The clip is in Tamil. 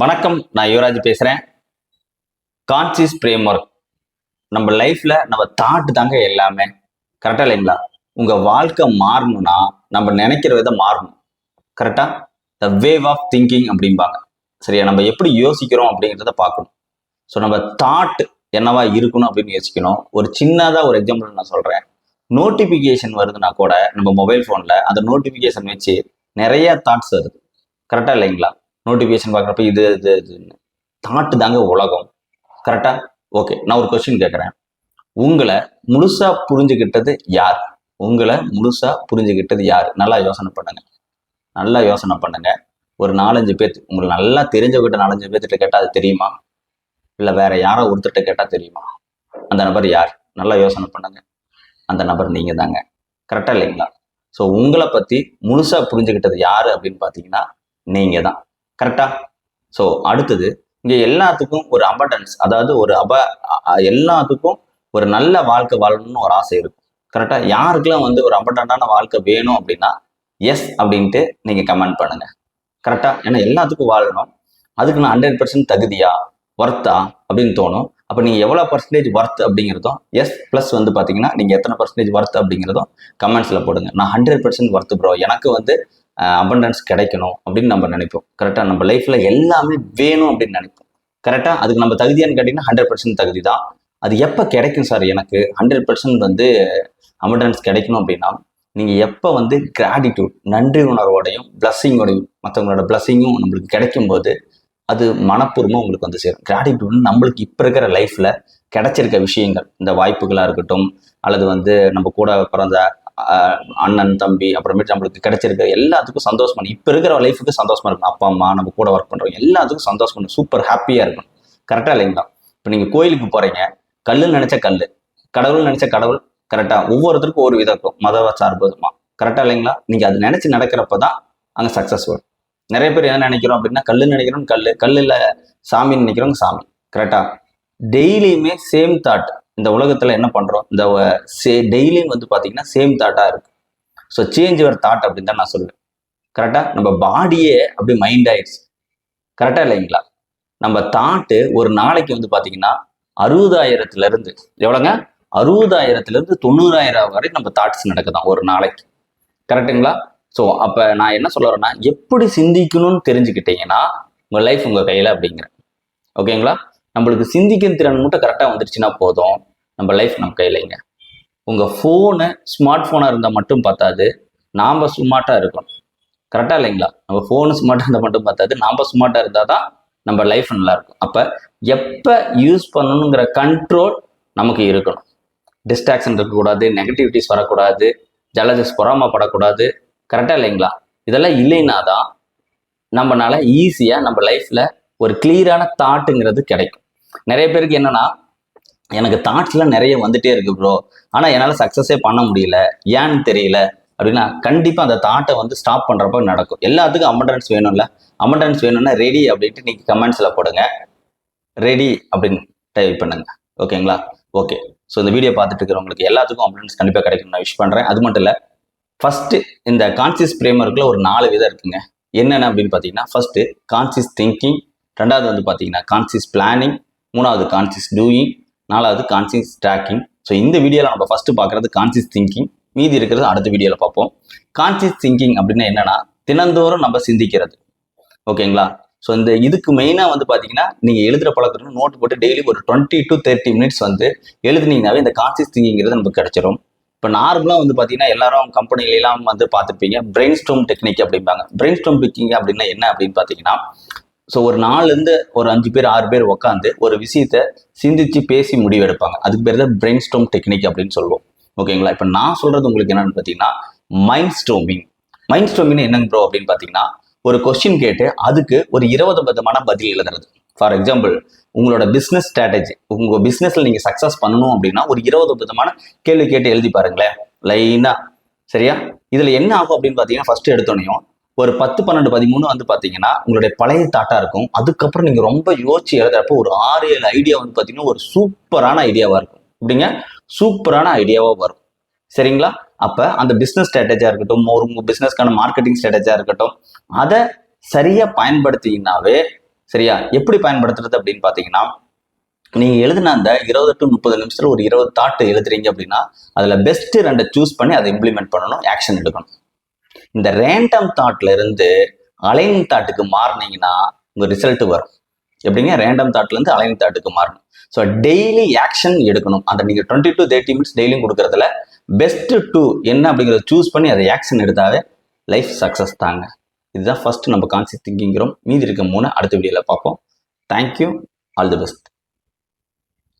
வணக்கம், நான் யுவராஜ் பேசுறேன். கான்சியஸ் ஃப்ரேம்வொர்க் நம்ம லைஃப்ல நம்ம தாட் தாங்க எல்லாமே. கரெக்டா இல்லைங்களா? உங்க வாழ்க்கை மாறணும்னா நம்ம நினைக்கிற விதம் மாறணும். கரெக்டா? த வேவ் ஆஃப் திங்கிங் அப்படிம்பாங்க. சரியா? நம்ம எப்படி யோசிக்கிறோம் அப்படிங்கிறத பார்க்கணும். ஸோ நம்ம தாட் என்னவா இருக்கணும் அப்படின்னு யோசிக்கணும். ஒரு சின்னதா ஒரு எக்ஸாம்பிள் நான் சொல்றேன். நோட்டிபிகேஷன் வருதுன்னா கூட நம்ம மொபைல் போன்ல அந்த நோட்டிபிகேஷன் வச்சு நிறைய தாட்ஸ் வருது. கரெக்டா இல்லைங்களா? நோட்டிபிகேஷன் பார்க்குறப்ப இதுன்னு தாட்டு தாங்க உலகம். கரெக்டா? ஓகே, நான் ஒரு கொஸ்டின் கேட்குறேன். உங்களை முழுசா புரிஞ்சுக்கிட்டது யார்? உங்களை முழுசா புரிஞ்சுக்கிட்டது யார்? நல்லா யோசனை பண்ணுங்க. நல்லா யோசனை பண்ணுங்க. ஒரு 4-5 பேர், உங்களுக்கு நல்லா தெரிஞ்சவங்கிட்ட 4-5 பேர்த்திட்ட கேட்டால் அது தெரியுமா? இல்லை வேற யாரோ ஒருத்தர்கிட்ட கேட்டால் தெரியுமா? அந்த நபர் யார்? நல்லா யோசனை பண்ணுங்க. அந்த நபர் நீங்க தாங்க. கரெக்டா இல்லைங்களா? ஸோ உங்களை பத்தி முழுசா புரிஞ்சுக்கிட்டது யாரு அப்படின்னு பார்த்தீங்கன்னா நீங்க தான். கரெக்டா? ஸோ அடுத்தது, இங்க எல்லாத்துக்கும் ஒரு அபண்டன்ஸ், அதாவது எல்லாத்துக்கும் ஒரு நல்ல வாழ்க்கை வாழணும்னு ஒரு ஆசை இருக்கும். கரெக்டா? யாருக்கெல்லாம் ஒரு அபண்டன்டான வாழ்க்கை வேணும் அப்படின்னா எஸ் அப்படின்ட்டு நீங்க கமெண்ட் பண்ணுங்க. கரெக்டா? ஏன்னா எல்லாத்துக்கும் வாழணும். அதுக்கு நான் 100% தகுதியா, ஒர்த்தா அப்படின்னு தோணும். அப்போ நீங்க எவ்வளவு பர்சன்டேஜ் ஒர்த் அப்படிங்கிறதும் எஸ் பிளஸ் பாத்தீங்கன்னா நீங்க எத்தனை பர்சன்டேஜ் ஒர்த் அப்படிங்கிறதும் கமெண்ட்ஸ்ல போடுங்க. நான் 100% ஒர்த் ப்ரோ, எனக்கு அபண்டன்ஸ் கிடைக்கணும் அப்படின்னு நம்ம நினைப்போம். கரெக்டா? நம்ம லைஃப்ல எல்லாமே வேணும் அப்படின்னு நினைப்போம். கரெக்டா? அதுக்கு நம்ம தகுதியான்னு கேட்டீங்கன்னா 100% தகுதி தான். அது எப்போ கிடைக்கும் சார்? எனக்கு 100% அபண்டன்ஸ் கிடைக்கணும் அப்படின்னா நீங்க எப்போ கிராட்டிடியூட், நன்றி உணர்வோடையும் பிளஸ்ஸிங்கோடையும், மற்றவங்களோட பிளஸ்ஸிங்கும் நம்மளுக்கு கிடைக்கும் போது அது மனப்பூர்வமாக உங்களுக்கு சேரும். கிராட்டிடியூட் நம்மளுக்கு இப்போ இருக்கிற லைஃப்ல கிடைச்சிருக்க விஷயங்கள், இந்த வாய்ப்புகளா இருக்கட்டும், அல்லது நம்ம கூட பிறந்த அண்ணன் தம்பி, அப்புறமேட்டு நம்மளுக்கு கிடைச்சிருக்க எல்லாத்துக்கும் சந்தோஷமா, இப்போ இருக்கிற லைஃபுக்கு சந்தோஷமா இருக்கணும். அப்பா அம்மா, நம்ம கூட ஒர்க் பண்றவங்க எல்லாத்துக்கும் சந்தோஷமா இருக்கணும், சூப்பர் ஹாப்பியா இருக்கணும். கரெக்டா இல்லைங்களா? இப்போ நீங்க கோயிலுக்கு போறீங்க, கல்லுன்னு நினைச்ச கல்லு, கடவுள் நினைச்ச கடவுள். கரெக்டா? ஒவ்வொருத்தருக்கும் ஒரு விதம் இருக்கும், மத சார்புமா. கரெக்டா இல்லைங்களா? நீங்க அது நினைச்சு நடக்கிறப்பதான் அங்க சக்சஸ் வரும். நிறைய பேர் என்ன நினைக்கிறோம் அப்படின்னா, கல்லுன்னு நினைக்கிறோம் கல்லுல சாமின்னு நினைக்கிறோம் சாமி. கரெக்டா? டெய்லியுமே சேம் தாட். இந்த உலகத்துல என்ன பண்றோம், இந்த டெய்லியும் பாத்தீங்கன்னா சேம் தாட்டா இருக்கு. ஸோ சேஞ்ச் யுவர் தாட் அப்படின்னு தான் நான் சொல்லுவேன். கரெக்டா? நம்ம பாடியே அப்படி மைண்ட் ஆயிடுச்சு. கரெக்டா இல்லைங்களா? நம்ம தாட்டு ஒரு நாளைக்கு பாத்தீங்கன்னா 60,000 இருந்து எவ்வளோங்க, 60,000 இருந்து 90,000 வரை நம்ம தாட்ஸ் நடக்குதான் ஒரு நாளைக்கு. கரெக்டுங்களா? ஸோ அப்ப நான் என்ன சொல்ல வரேன்னா, எப்படி சிந்திக்கணும்னு தெரிஞ்சுக்கிட்டீங்கன்னா உங்க லைஃப் உங்க கையில அப்படிங்கிறேன். ஓகேங்களா? நம்மளுக்கு சிந்திக்கும் திறன் மட்டும் கரெக்டாக வந்துருச்சுன்னா போதும், நம்ம லைஃப் நம்ம கையிலைங்க. உங்கள் ஃபோனு ஸ்மார்ட் ஃபோனாக இருந்தால் மட்டும் பார்த்தாது, நாம் ஸ்மார்ட்டாக இருக்கணும். கரெக்டாக இல்லைங்களா? நம்ம ஃபோனு ஸ்மார்ட்டாக இருந்தால் மட்டும் பார்த்தாது, நாம் ஸ்மார்ட்டாக இருந்தால் தான் நம்ம லைஃப் நல்லா இருக்கும். அப்போ எப்போ யூஸ் பண்ணணுங்கிற கண்ட்ரோல் நமக்கு இருக்கணும். டிஸ்ட்ராக்ஷன் இருக்கக்கூடாது, நெகட்டிவிட்டிஸ் வரக்கூடாது, ஜலஜஸ் பொறாமப்படக்கூடாது. கரெக்டாக இல்லைங்களா? இதெல்லாம் இல்லைன்னா தான் நம்மளால ஈஸியாக நம்ம லைஃப்பில் ஒரு கிளியரான தாட்டுங்கிறது கிடைக்கும். நிறைய பேருக்கு என்னன்னா, எனக்கு தாட்ஸ்லாம் நிறைய வந்துட்டே இருக்கு ப்ரோ, ஆனால் என்னால் சக்ஸஸே பண்ண முடியல, ஏன்னு தெரியல அப்படின்னா, கண்டிப்பாக அந்த தாட்டை ஸ்டாப் பண்ணுறப்ப நடக்கும். எல்லாத்துக்கும் அபண்டன்ஸ் வேணும்ல. அபண்டன்ஸ் வேணும்னா ரெடி அப்படின்ட்டு நீங்கள் கமெண்ட்ஸில் போடுங்க. ரெடி அப்படின்னு டைப் பண்ணுங்க. ஓகேங்களா? ஓகே. ஸோ இந்த வீடியோ பார்த்துட்டு இருக்கிறவங்களுக்கு எல்லாத்துக்கும் அபண்டன்ஸ் கண்டிப்பாக கிடைக்கும் நான் விஷ் பண்ணுறேன். அது மட்டும் இல்லை, ஃபர்ஸ்ட் இந்த கான்சியஸ் ஃப்ரேம்வொர்க்ல ஒரு 4 விதம் இருக்குங்க. என்னென்ன அப்படின்னு பார்த்தீங்கன்னா, ஃபர்ஸ்ட் கான்சியஸ் திங்கிங், ரெண்டாவது பார்த்தீங்கன்னா கான்சியஸ் பிளானிங், மூணாவது கான்சியஸ் டூயிங், நாலாவது கான்சியஸ் ட்ராக்கிங். ஸோ இந்த வீடியோவில் நம்ம ஃபர்ஸ்ட் பார்க்குறது கான்சியஸ் திங்கிங், மீதி இருக்கிறது அடுத்த வீடியோவில் பார்ப்போம். கான்சியஸ் திங்கிங் அப்படின்னா என்னன்னா, தினந்தோறும் நம்ம சிந்திக்கிறது. ஓகேங்களா? ஸோ இந்த இதுக்கு மெயினாக பார்த்தீங்கன்னா, நீங்கள் எழுதுகிற பழக்கத்தில் நோட்டு போட்டு டெய்லி ஒரு 20 to 30 மினிட்ஸ் எழுதுனீங்கன்னாவே இந்த கான்சியஸ் திங்கிங்கிறது நமக்கு கிடைச்சிரும். இப்போ நார்மலாக பார்த்தீங்கன்னா எல்லாரும் கம்பெனிலாம் பார்த்துருப்பீங்க, பிரெயின் ஸ்ட்ரோம் டெக்னிக் அப்படிம்பாங்க. பிரெயின் ஸ்ட்ரோம் டெக்னிக் அப்படின்னா என்ன அப்படின்னு பார்த்தீங்கன்னா, ஸோ ஒரு 4 ஒரு 5 பேர் 6 பேர் உட்காந்து ஒரு விஷயத்த சிந்திச்சு பேசி முடிவெடுப்பாங்க. அதுக்கு பேர் தான் பிரெயின் ஸ்ட்ரோம் டெக்னிக் அப்படின்னு சொல்லுவோம். ஓகேங்களா? இப்போ நான் சொல்றது உங்களுக்கு என்னன்னு பார்த்தீங்கன்னா, மைண்ட் ஸ்ட்ரோமிங். மைண்ட் ஸ்ட்ரோமிங் என்னங்க ப்ரோ அப்படின்னு பார்த்தீங்கன்னா, ஒரு கொஸ்டின் கேட்டு அதுக்கு ஒரு 20 விதமான பதில் எழுதுறது. ஃபார் எக்ஸாம்பிள், உங்களோட பிஸ்னஸ் ஸ்ட்ராட்டஜி, உங்க பிஸ்னஸ்ல நீங்க சக்சஸ் பண்ணணும் அப்படின்னா ஒரு 20 விதமான கேள்வி கேட்டு எழுதி பாருங்களேன், லைனா. சரியா? இதுல என்ன ஆகும் அப்படின்னு பார்த்தீங்கன்னா, ஃபர்ஸ்ட் எடுத்தோனையும் ஒரு 10, 12, 13 பார்த்தீங்கன்னா உங்களுடைய பழைய தாட்டா இருக்கும். அதுக்கப்புறம் நீங்க ரொம்ப யோசிச்சு எழுதுறப்போ ஒரு 6, 7 ஐடியா பார்த்தீங்கன்னா ஒரு சூப்பரான ஐடியாவா இருக்கும். அப்படிங்க, சூப்பரான ஐடியாவா வரும். சரிங்களா? அப்ப அந்த பிசினஸ் ஸ்ட்ராட்டஜியா இருக்கட்டும், ஒரு பிசினஸ்க்கான மார்க்கெட்டிங் ஸ்ட்ராட்டஜியா இருக்கட்டும், அதை சரியா பயன்படுத்தினாவே சரியா? எப்படி பயன்படுத்துறது அப்படின்னு பார்த்தீங்கன்னா, நீங்க எழுதின அந்த 20 to 30 நிமிஷத்துல ஒரு 20 தாட் எழுதுறீங்க அப்படின்னா, அதுல பெஸ்ட் 2 சூஸ் பண்ணி அதை இம்ப்ளிமெண்ட் பண்ணணும், ஆக்ஷன் எடுக்கணும். இந்த ரேண்டம் தாட்ல இருந்து அலைன் தாட்டுக்கு மாறினீங்கன்னா உங்க ரிசல்ட் வரும். எப்படிங்க? ரேண்டம் தாட்ல இருந்து அலைன் தாட்டுக்கு மாறணும். ஸோ டெய்லி ஆக்ஷன் எடுக்கணும். அந்த நீங்க 20 to 30 மினிட்ஸ் டெய்லியும் கொடுக்கறதுல பெஸ்ட் 2 என்ன அப்படிங்கிறத சூஸ் பண்ணி அதை ஆக்ஷன் எடுத்தாவே லைஃப் சக்சஸ் தாங்க. இதுதான் ஃபர்ஸ்ட் நம்ம கான்செப்ட் திங்கிங்கிறோம். மீதி இருக்க 3 அடுத்த வீடியோல பார்ப்போம். தேங்க்யூ. All the best.